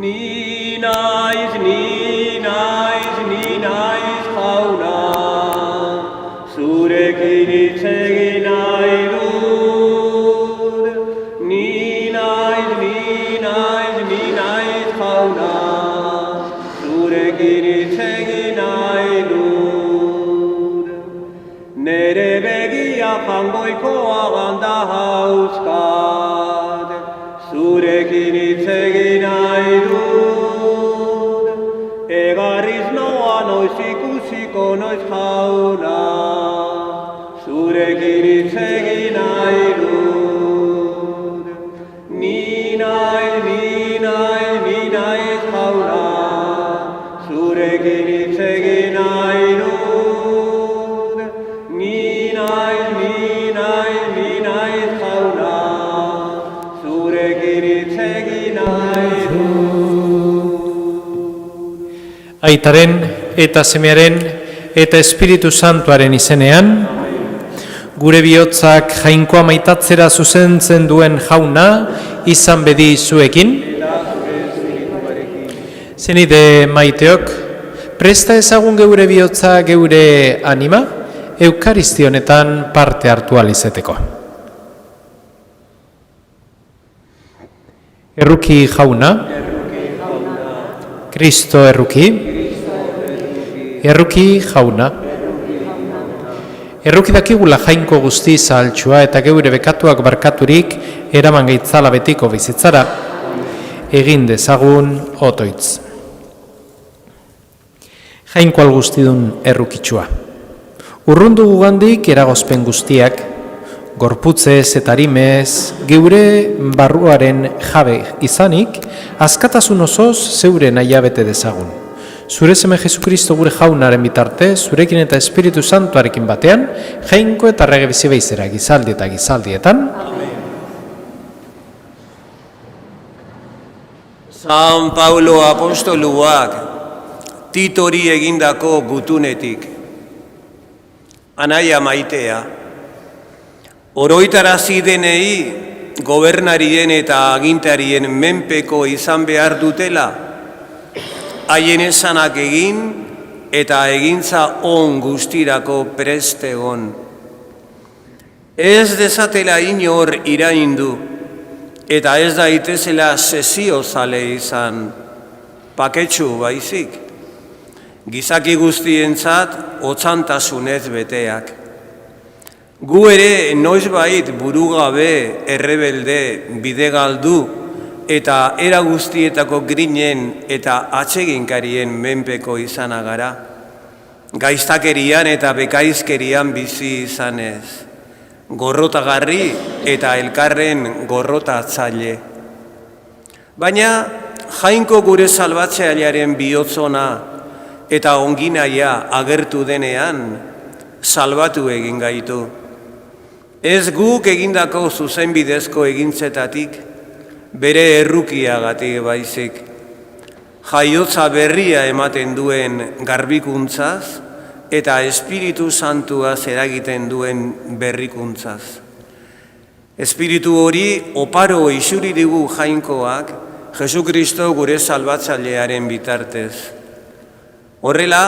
Ni naiz jauna, zurekin hitz egin nahi dut. Ni naiz jauna, zurekin hitz egin nahi dut. Nere begia jangoikoa ganda hauzkat, zurekin hitz egin nahi dut. Egarriz noa noiz ikusiko noiz jauna, zurekin hitz egin nahi dut. Ni naiz jauna, zurekin hitz egin nahi dut. Ni naiz jauna, zurekin hitz egin nahi dut. Aitaren eta Semearen eta Espiritu Santuaren izenean, gure bihotzak Jainkoa maitatzera zuzentzen duen jauna izan bedi zuekin. Zenide maiteok, presta ezagun geure bihotza geure anima, Eukaristionetan parte hartu ahal izeteko. Erruki jauna, Kristo erruki, erruki jauna. Erruki dakigula Jainko guzti zahaltsua eta geure bekatuak barkaturik eraman gaitzala betiko bizitzara, egin dezagun otoitz. Jainko algustidun errukitsua. Urrundu gugandik eragozpen guztiak, gorputzez eta arimez, geure barruaren jabe izanik, askatasun osoz zeure nahia bete dezagun. Zure seme Jesukristo gure jaunaren bitarte, zurekin eta Espiritu Santuarekin batean, Jainko eta Errege bizi beizera gizaldi eta gizaldietan. San Paulo apostoluak Titori egindako gutunetik. Anaia maitea, Oroitarazi denei gobernarien eta agintarien menpeko izan behar dutela, haien esanak egin eta egintza on guztirako prest egon. Ez dezatela inor iraindu, eta ez daitezela sesio zale izan, paketsu baizik. Gizaki guztientzat otzantasunez beteak. Gu ere noizbait burugabe, errebelde, bidegaldu eta era guztietako grinen eta atseginkarien menpeko izana gara. Gaiztakerian eta bekaizkerian bizi izanez. Gorrotagarri eta elkarren gorrotatzaile. Baina Jainko gure salbatzailearen bihotzona eta onginaia agertu denean salbatu egin gaitu. Ez guk egindako zuzenbidezko egintzetatik, bere errukiagatik baizik. Jaiotza berria ematen duen garbikuntzaz eta Espiritu Santuaz eragiten duen berrikuntzaz. Espiritu hori oparo isuri digu Jainkoak, Jesukristo gure salbatzailearen bitartez. Horrela,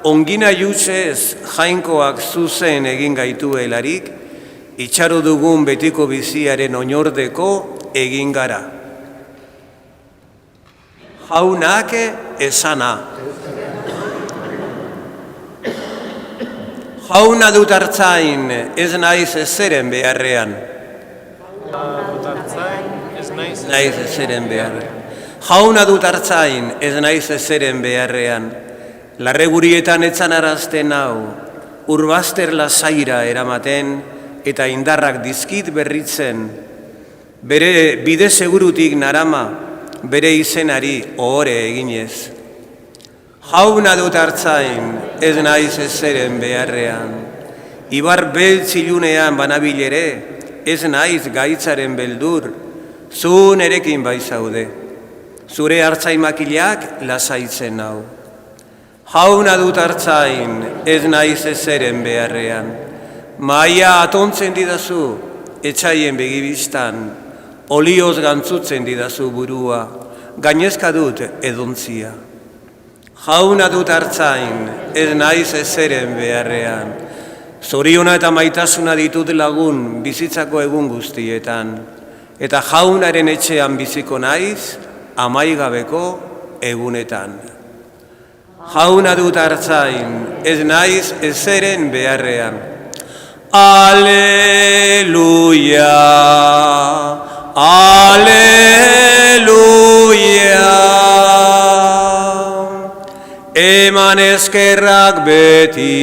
ongina jutzez Jainkoak zuzen egin gaituelarik, itxaro dugun betiko biziaren oinordeko egin gara. Jaunak esana. Jauna dut hartzain, ez naiz ezeren beharrean. Naiz ezeren beharrean. Jauna dut hartzain, ez naiz ezeren beharrean. Larregurietan etzan arazten hau, urbazter lasaira eramaten, eta indarrak dizkit berritzen, bere bide segurutik narama, bere izenari ohore eginez. Jauna dut hartzain, ez naiz ezeren beharrean. Ibar beltzilunean banabilere, ez naiz gaitzaren beldur, zu nerekin baizaude. Zure hartzain makileak lasaitzen hau. Jauna dut hartzain, ez naiz ezeren beharrean. Maia atontzen didazu, etxaien begibistan, olioz gantzutzen didazu burua, gainezka dut edontzia. Jauna dut hartzain, ez naiz ezeren beharrean, zoriona eta maitasuna ditut lagun bizitzako egun guztietan, eta jaunaren etxean biziko naiz, amaigabeko egunetan. Jauna dut hartzain, ez naiz ezeren beharrean. Aleluia, aleluia. Eman eskerrak beti,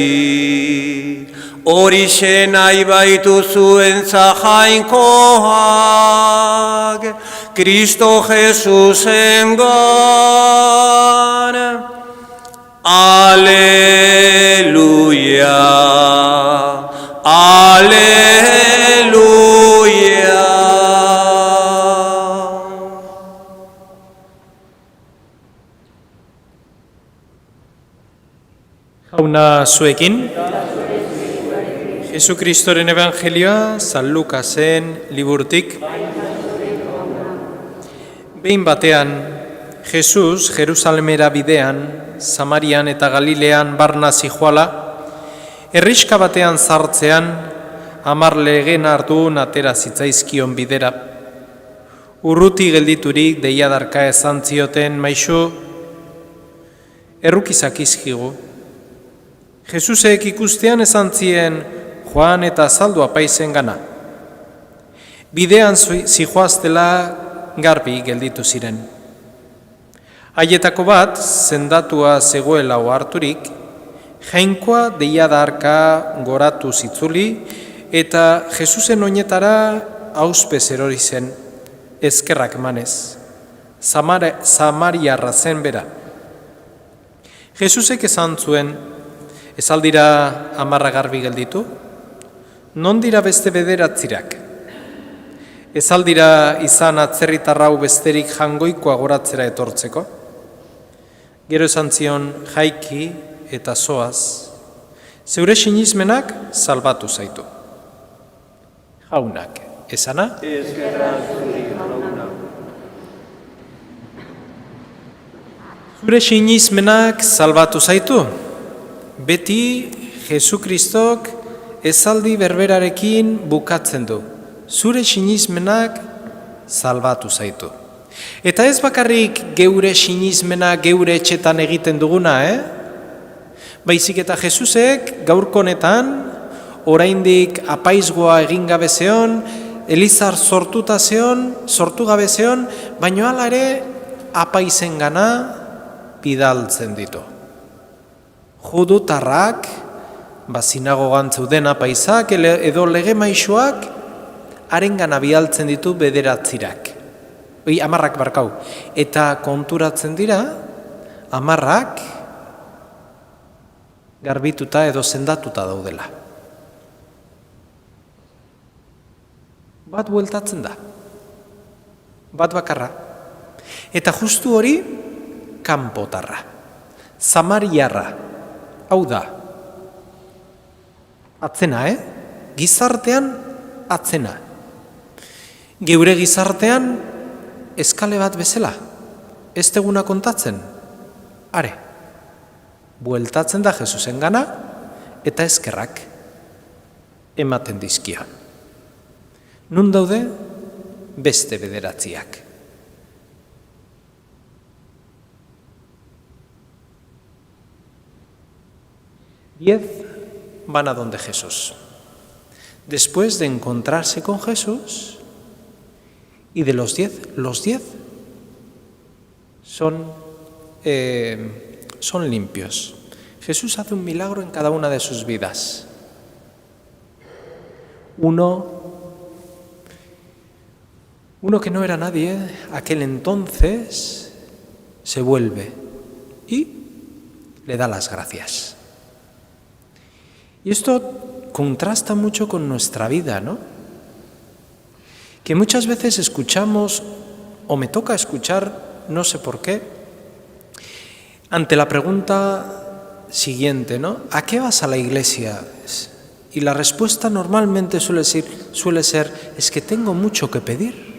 horixe nahi baitu zuentza Jainkoak, Kristo Jesusengan. Aleluia, aleluia. Jauna zuekin, Jesukristoren Evangelioa San Lukasen liburtik. Behin batean, Jesus Jerusalemera bidean, Samarian eta Galilean barna zihoala, herriska batean sartzean, 10 legen hartun atera zitzaizkion bidera. Urruti gelditurik deiadarka esan zioten, maisu, errukizak izkigu. Jesusek ikustean esan zien Joan eta Zaldu apaizen gana. Bidean zihoaztela garbi gelditu ziren. Haietako bat, sendatua zegoela oharturik, Jainkoa deiadarka goratu zitzuli eta Jesusen oinetara auspez erori zen, ezkerrak emanez. Samariarra zen bera. Jesusek esan zuen, ez aldira 10 garbi gelditu? Non dira beste 9? Ez aldira izan atzerritarrau besterik jangoikoa goratzera etortzeko? Gero esan zion, jaiki eta zoaz, zeure sinismenak salbatu zaitu. Jaunak, esana? Eskerrak zuri jauna. Zure sinismenak salbatu zaitu. Beti Jesukristok esaldi berberarekin bukatzen du. Zure sinismenak salbatu zaitu. Eta ez bakarrik geure sinismena geure etxetan egiten duguna, Baizik eta Jesusek gaurko honetan, oraindik apaizgoa egin gabe zeon, Elizar sortu gabe zeon, baino hala ere apaizengana bidaltzen ditu. Judutarrak, sinagogan zeuden apaizak edo lege maisuak, harengana bidaltzen ditu 10 barkau. Eta konturatzen dira, 10 garbituta edo sendatuta daudela. Bat bueltatzen da. Bat bakarra. Eta justu hori, kanpotarra. Samariarra. Hau da. Atzena, Gizartean atzena. Geure gizartean eskale bat bezala. Ez teguna kontatzen. Are. Bueltatzen da Jesusen gana eta eskerrak ematen dizkia. Nun daude beste 9. 10 van a donde Jesús. Después de encontrarse con Jesús, y de los 10 son limpios. Jesús hace un milagro en cada una de sus vidas. Uno que no era nadie, aquel entonces se vuelve y le da las gracias. Y esto contrasta mucho con nuestra vida, ¿no? Que muchas veces escuchamos, o me toca escuchar, no sé por qué, ante la pregunta siguiente, ¿no? ¿A qué vas a la iglesia? Y la respuesta normalmente suele ser, es que tengo mucho que pedir.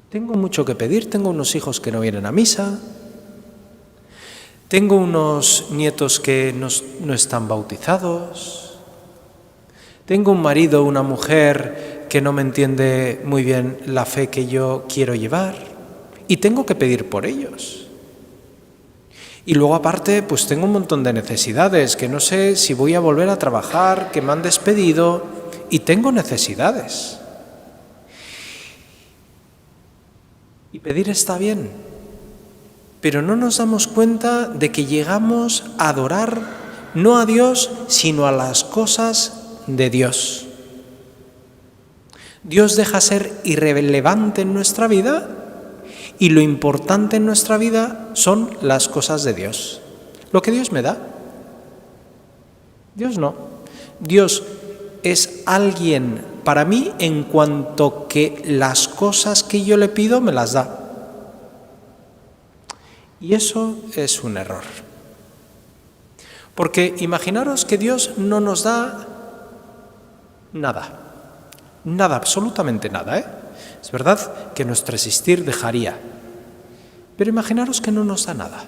Tengo mucho que pedir, tengo unos hijos que no vienen a misa, tengo unos nietos que no están bautizados, tengo un marido o una mujer que no me entiende muy bien la fe que yo quiero llevar y tengo que pedir por ellos. Y luego aparte, pues tengo un montón de necesidades, que no sé si voy a volver a trabajar, que me han despedido y tengo necesidades. Y pedir está bien, pero no nos damos cuenta de que llegamos a adorar no a Dios, sino a las cosas de Dios. Dios deja ser irrelevante en nuestra vida y lo importante en nuestra vida son las cosas de Dios. Lo que Dios me da. Dios no. Dios es alguien para mí en cuanto que las cosas que yo le pido me las da. Y eso es un error. Porque imaginaros que Dios no nos da nada. Nada, absolutamente nada, Es verdad que nuestro existir dejaría. Pero imaginaros que no nos da nada.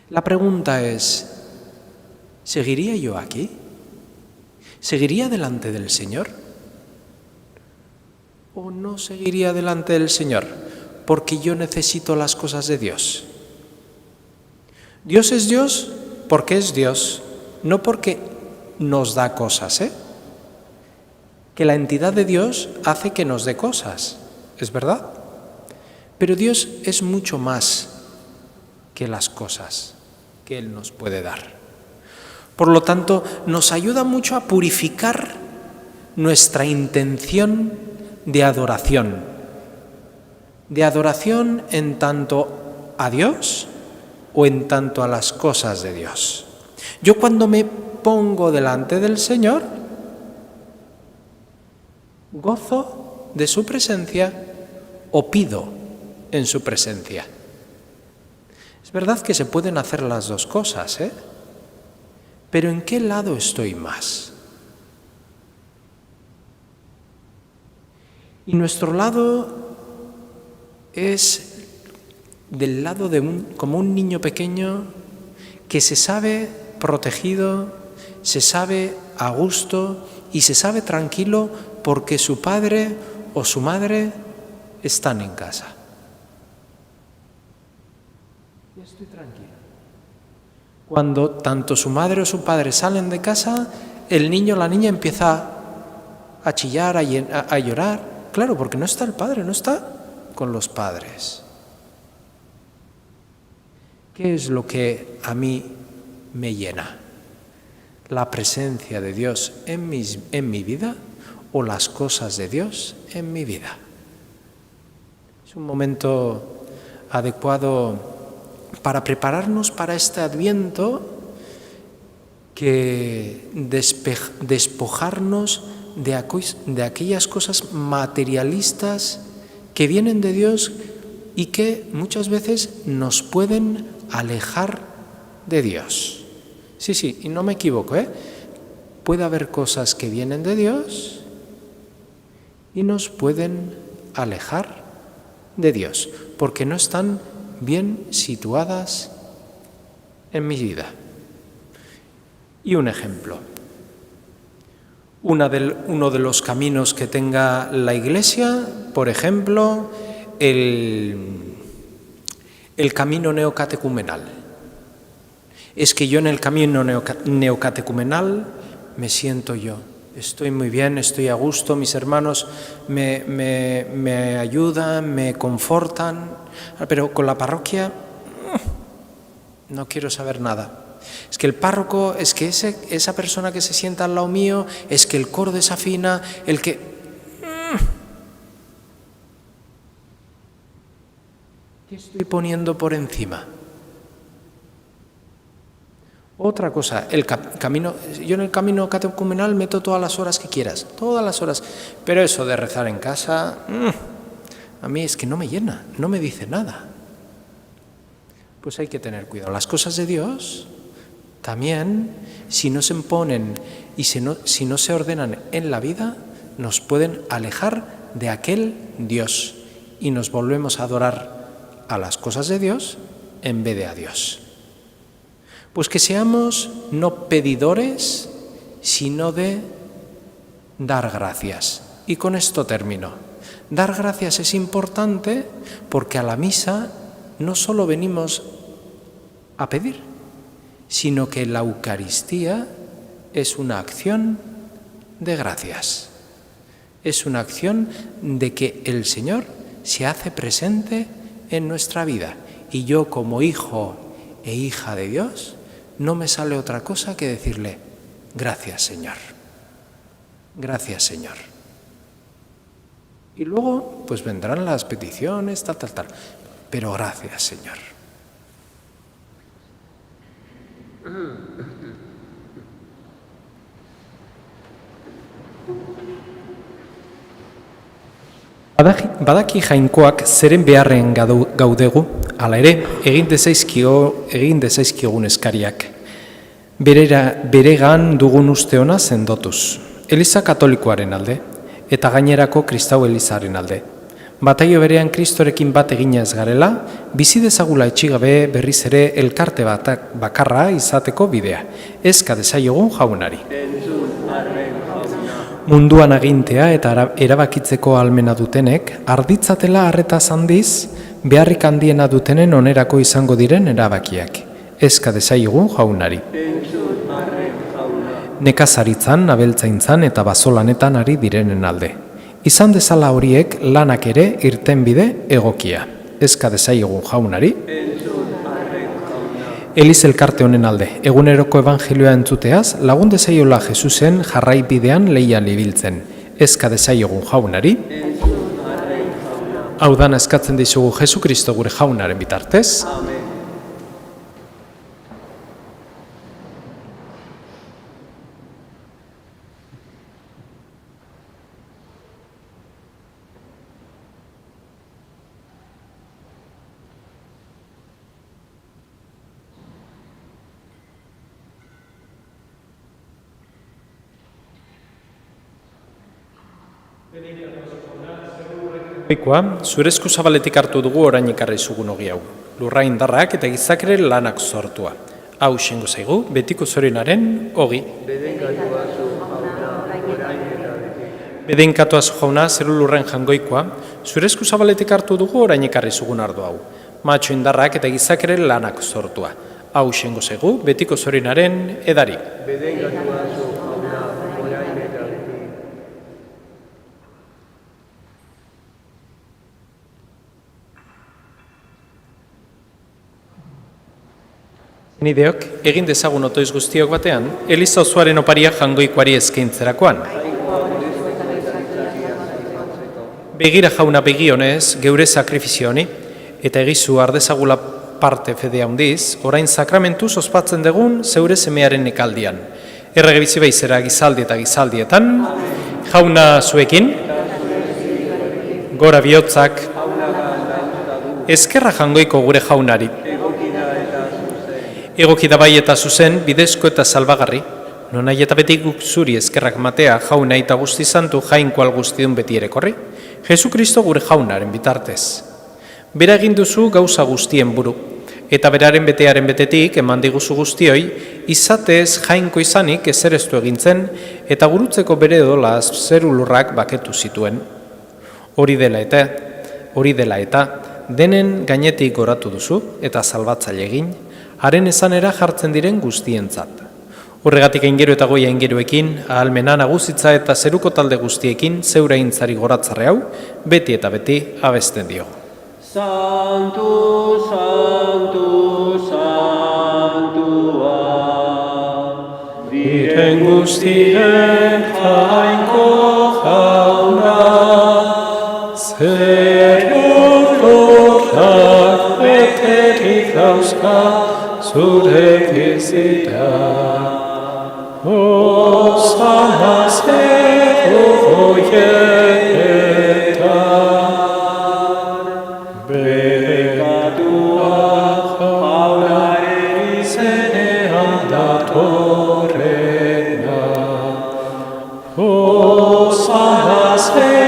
La pregunta es, ¿seguiría yo aquí? ¿Seguiría delante del Señor? ¿O no seguiría delante del Señor? Porque yo necesito las cosas de Dios. Dios es Dios porque es Dios, no porque nos da cosas, Que la entidad de Dios hace que nos dé cosas, ¿es verdad? Pero Dios es mucho más que las cosas que Él nos puede dar. Por lo tanto, nos ayuda mucho a purificar nuestra intención de adoración en tanto a Dios o en tanto a las cosas de Dios. Yo cuando me pongo delante del Señor, gozo de su presencia o pido en su presencia. Es verdad que se pueden hacer las dos cosas, Pero ¿en qué lado estoy más? Y nuestro lado es del lado como un niño pequeño que se sabe protegido, se sabe a gusto y se sabe tranquilo porque su padre o su madre están en casa. Y estoy tranquilo. Cuando tanto su madre o su padre salen de casa, el niño o la niña empieza a chillar, a llorar. Claro, porque no está el padre, no está con los padres. ¿Qué es lo que a mí me llena? ¿La presencia de Dios en mi vida o las cosas de Dios en mi vida? Es un momento adecuado para prepararnos para este Adviento, que despojarnos de aquellas cosas materialistas que vienen de Dios y que muchas veces nos pueden alejar de Dios. Sí, y no me equivoco, puede haber cosas que vienen de Dios y nos pueden alejar de Dios, porque no están bien situadas en mi vida. Y un ejemplo. Uno de los caminos que tenga la Iglesia, por ejemplo, el camino neocatecumenal. Es que yo en el camino neocatecumenal me siento yo. Estoy muy bien, estoy a gusto, mis hermanos me ayudan, me confortan, pero con la parroquia no quiero saber nada. Es que el párroco, es que esa persona que se sienta al lado mío, es que el coro desafina, el que... ¿Qué estoy poniendo por encima? Otra cosa, yo en el camino catecumenal meto todas las horas que quieras, todas las horas, pero eso de rezar en casa, a mí es que no me llena, no me dice nada. Pues hay que tener cuidado. Las cosas de Dios también, si no se imponen y si no se ordenan en la vida, nos pueden alejar de aquel Dios y nos volvemos a adorar a las cosas de Dios en vez de a Dios. Pues que seamos no pedidores, sino de dar gracias. Y con esto termino. Dar gracias es importante porque a la misa no solo venimos a pedir, sino que la Eucaristía es una acción de gracias. Es una acción de que el Señor se hace presente en nuestra vida. Y yo, como hijo e hija de Dios, no me sale otra cosa que decirle, gracias, Señor. Gracias, Señor. Y luego, pues vendrán las peticiones, tal. Pero gracias, Señor. Badaki Jainkoak zeren beharren gaudegu, hala ere, egin dezaizkigun eskariak. Beregan dugun uste ona sendotuz. Eliza katolikoaren alde, eta gainerako kristau elizaren alde. Bataio berean Kristorekin bat eginez garela, bizi dezagula etxigabe berriz ere elkarte bakarra izateko bidea. Ezka dezaiogun jaunari. Munduan agintea eta erabakitzeko ahalmena dutenek, arditzatela arretaz handiz, beharrik handiena dutenen onerako izango diren erabakiak. Ezka dezaiogun jaunari. Nekazaritzan, abeltzaintzan eta bazolanetan ari direnen alde. Izan dezala horiek lanak ere irtenbide egokia. Ezka dezaiogun jaunari. Eliz elkarte honen alde, eguneroko evangelioa entzuteaz, lagun dezaiola Jesusen jarraibidean leian ibiltzen. Ezka dezaiogun jaunari. Hau da eskatzen dizugu Jesu Kristo gure jaunaren bitartez. Benedictus Goikoa, zure esku zabaletik hartu dugu orain ikarri zugun ogi hau. Lurra indarrak eta gizakere lanak sortua. Hau xengo zaigu, betiko zorinaren ogi. Bedeinkatu azu jauna, zeru lurren jangoikoa, zure esku zabaletik hartu dugu orain ikarri zugun ardo hau. Matxo indarrak eta gizakere lanak sortua. Hau xengo zaigu, betiko zorinaren edari. Nideok, egin dezagun otoiz guztiok batean, Eliza osoaren oparia jangoikoari eskaintzerakoan. Begira jauna begi honez, geure sakrifizio honi, eta egizu ardezagula parte fede handiz, orain sakramentuz ospatzen dugun zeure semearen nekaldian. Errege bizi baizera gizaldi eta gizaldietan, jauna zuekin, gora bihotzak, ezkerra jangoiko gure jaunari. Egoki da bai eta zuzen, bidezko eta salbagarri, nonai eta beti guk zuri ezkerrak matea jauna eta guzti zantu jainkoal guztidun beti erekorri, Jesu Kristo gure jaunaren bitartez. Bera egin duzu gauza guztien buru, eta beraren betearen betetik eman diguzu guztioi, izatez jainko izanik ezereztu egintzen, eta gurutzeko bere dola zeru lurrak baketu zituen. Hori dela eta, denen gainetik goratu duzu, eta salbatzaile egin, haren esanera jartzen diren guztientzat. Horregatik aingeru eta goia aingeruekin, ahalmena nagusitza eta zeruko talde guztiekin zeure intzari goratzarre hau, beti eta beti abesten dio. Santu, santu, santua, diren guztien jainko jauna, zerukotak beterik dauzka, zure bizita, osana zeru hoietan, bekatua jaunaren izenean datorrena, osana zeru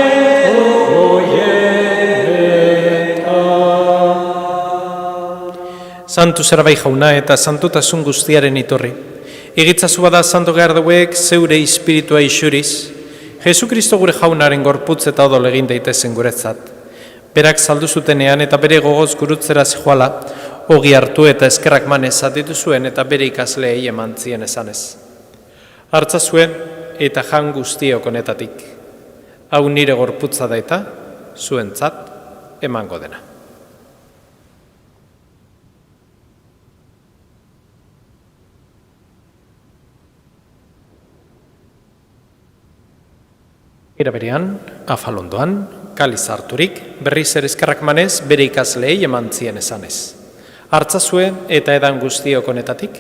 Santu zerabai jauna eta santutasun guztiaren itorri. Egitzazu bada santo garduek zeure espiritua isuriz, Jesu Kristo gure jaunaren gorputz eta odol egin daitezen guretzat. Berak saldu zutenean eta bere gogoz gurutzera zijoala, ogi hartu eta eskerrak manez zatitu zuen eta bere ikasleei eman zien esanez. Hartzazue eta jan guztiok honetatik. Hau nire gorputza da eta zuentzat emango dena. Era berean, afalondoan, kaliz harturik, berriz ere eskerrak manez bere ikasleei eman zien esanez. Hartzazue eta edan guztiok honetatik,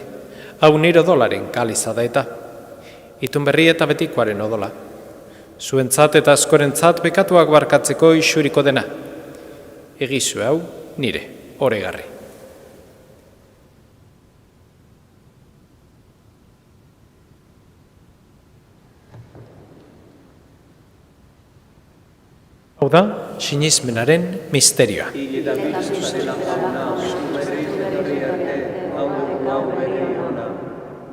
hau nire odolaren kaliza da eta. Itun berri eta betikoaren odola. Zuentzat eta askorentzat bekatuak barkatzeko isuriko dena. Egizu hau nire, oregarri. Hau da, sinismenaren misterioa.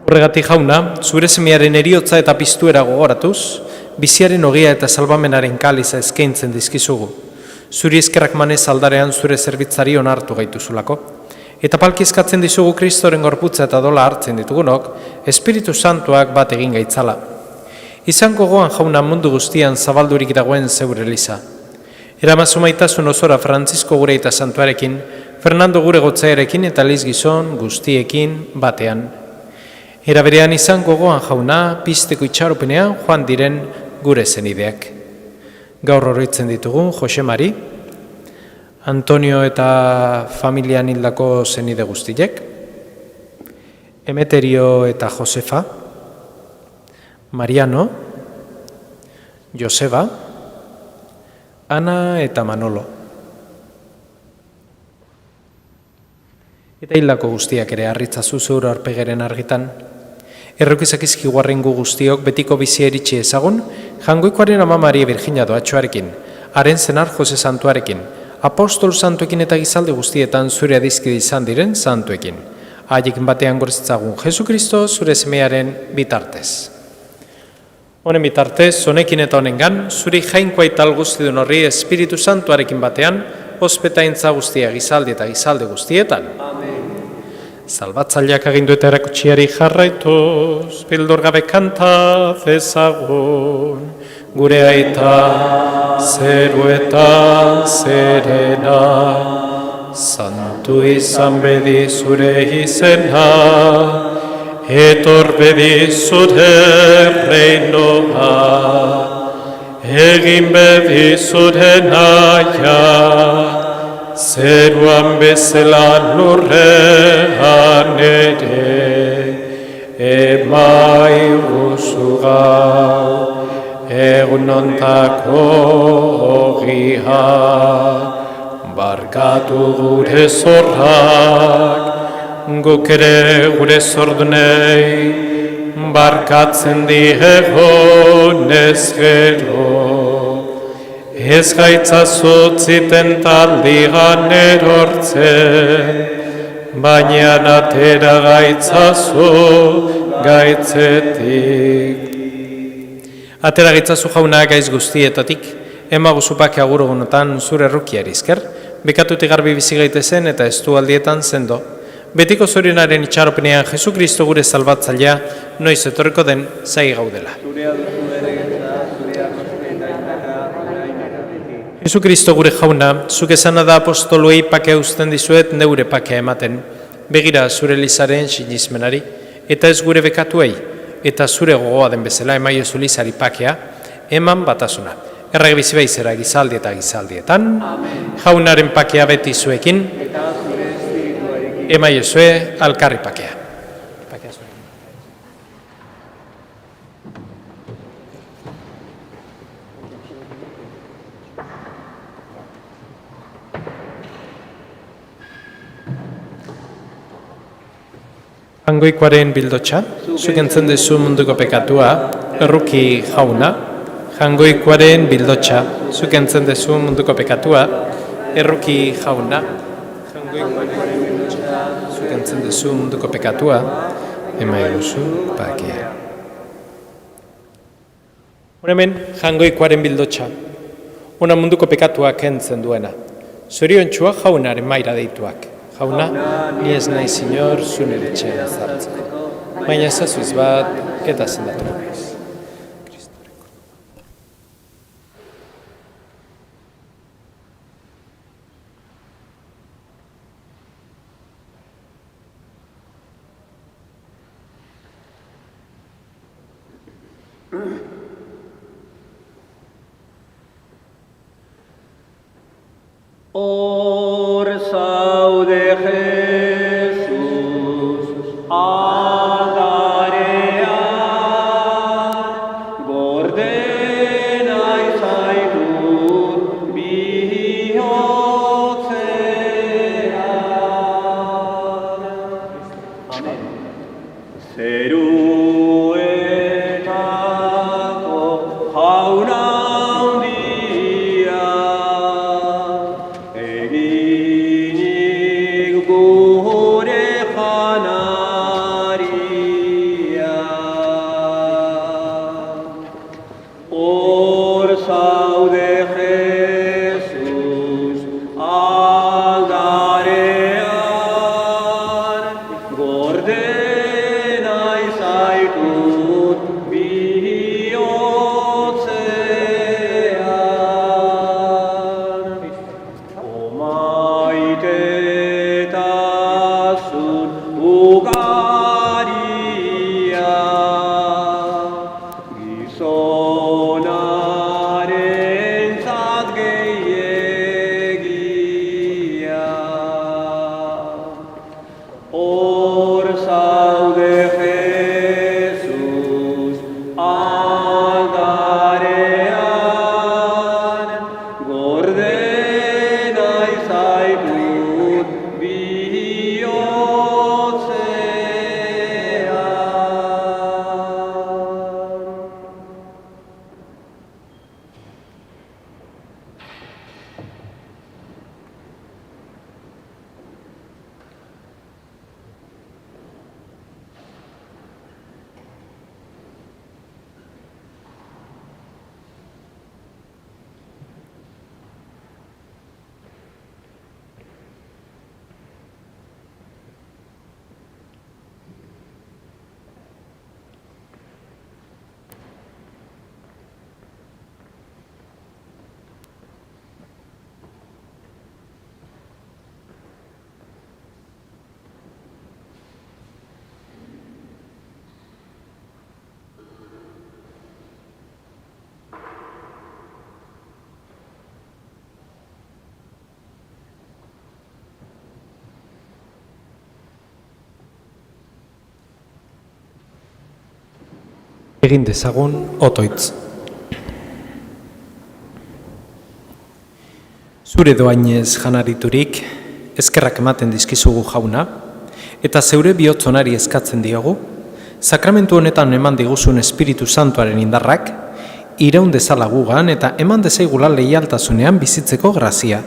Horregatik jauna, zure semearen eriotza eta piztuera gogoratuz, biziaren ogia eta salbamenaren kaliza eskaintzen dizkizugu. Zuri eskerrak manez aldarean zure zerbitzari onartu gaituzulako. Eta palki eskatzen dizugu Kristoren gorputza eta dola hartzen ditugunok, Espiritu Santuak bat egin gaitzala. Izango gogoan jauna mundu guztian zabaldurik dagoen zeure eliza. Eramazu maitasun osora Frantzisko gure eta santuarekin, Fernando gure gotzaerekin eta Liz gizon guztiekin batean. Era berean izango gogoan jauna pizteko itxaropenean joan diren gure zenideak. Gaur oroitzen ditugun Jose Mari, Antonio eta familian hildako zenide guztiek, Emeterio eta Josefa, Mariano, Joseba, Ana eta Manolo. Eta hildako guztiak ere harritzazu zeure arpegeren argitan. Errukizak izkiguarrengu guztiok betiko bizi eritxe ezagun, jangoikoaren ama Maria Virginia doatxoarekin, haren zenar Jose Santuarekin, apostol santuekin eta gizalde guztietan zure adizkide izan diren santuekin. Haiekin batean gortzitzagun Jesu Kristo zure semearen bitartez. Honen bitartez, honekin eta honengan, zuri jainkoa ital guztidun horri Espiritu Santuarekin batean, ospetaintza guztia gizaldi eta gizalde guztietan. Salbatzaileak agindu eta erakutsiari jarraituz, bildur gabe kanta dezagun, gure aita zeruetan zerena, santu izan bedi zure izena, etor bedi zure reinoa, egin bedi zure naia, zeruan bezala lurrean ere, emaiguzu gau, egunontako ogia, barkatu gure zorrak, guk ere gure zordunei, barkatzen diegonez gero, ez gaitzazutziten taldigan erortzen, baina atera gaitzazu gaitzetik. Atera gaitzazu jauna gaiz guztietatik, emaguzupak agurugunotan zure errukiari izker, bekatutik garbi bizi gaitezen eta estu aldietan zendo. Betiko zorionaren itxaropenean Jesu Kristo gure salbatzailea, noiz etorriko den zai gaudela. Jesu Kristo gure jauna, zuk esana da apostoluei pakea uzten dizuet neure pakea ematen. Begira zure lizaren sinizmenari, eta ez gure bekatuei, eta zure gogoa den bezala emaiozu lizari pakea, eman batasuna. Errege bizi baizera gizaldi eta gizaldietan, jaunaren pakea beti zuekin, emaiozue alkarri pakea. Jangoikoaren bildotxa, zuk entzun dezu munduko pekatua, erruki jauna. Jangoikoaren bildotxa, zuk entzun dezu munduko pekatua, erruki jauna. Jangoikoaren bildotxa, zuk entzun dezu munduko pekatua, emaiguzu pakea. Hemen, jangoikoaren bildotxa, ona munduko pekatua kentzen duena. Zoriontxua jaunaren maira deituak. Jauna, ni ez nahi zinor zune etxean zartzeko. Baina ezazuiz bat eta zendatu naiz. Hor zaude Jesus, aldarean, gordena izaitut bihotzean. Amen. Zeruetako jauna handia, egin Egin dezagun otoitz. Zure doainez janariturik, eskerrak ematen dizkizugu jauna, eta zeure bihotzonari eskatzen diogu, sakramentu honetan eman diguzun Espiritu Santuaren indarrak, iraun dezala gugan eta eman dezaigula leialtasunean bizitzeko grazia.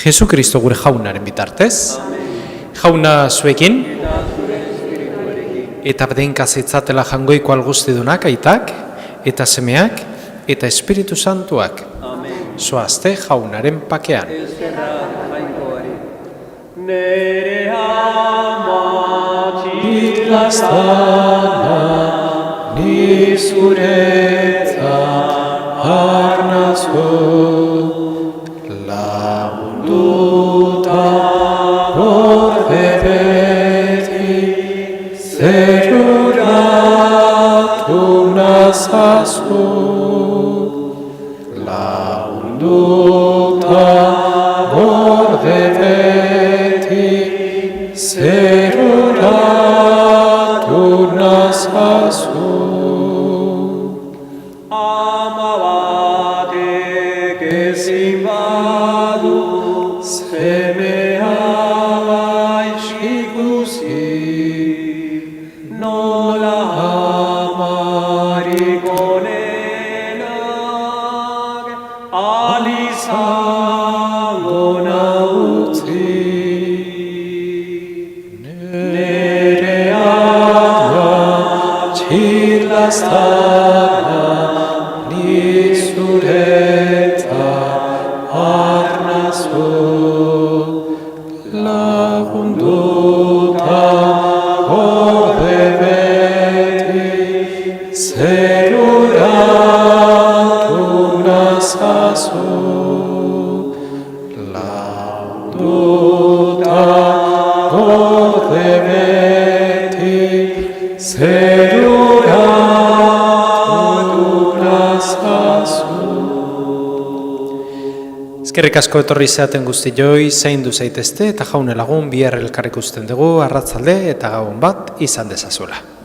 Jesu Kristo gure jaunaren bitartez, jauna zuekin, eta bedenka zeitzatela jangoiko alguztidunak aitak, eta semeak, eta Espiritu Santuak. Zoazte jaunaren pakean. Nere ama Txilastana, ni zuretza arnazo, lagunduta gorde beti, zeruratu nazazu. Lagunduta gorde beti, zeruratu nazazu. ama batek ezin badu, Semea ikusi, nola amarik onenak, alizango utzi. Nere ama txilastana, ni zureta arnazo, lagunduta gorde beti, zeruratu nazazu. Lagunduta gorde beti, zeruratu nazazu. Eskerrik asko etorri zeaten guztioi, zaindu zaitezte eta jaune lagun bihar elkar ikusten dugu arratzalde eta gabon bat izan dezazuela.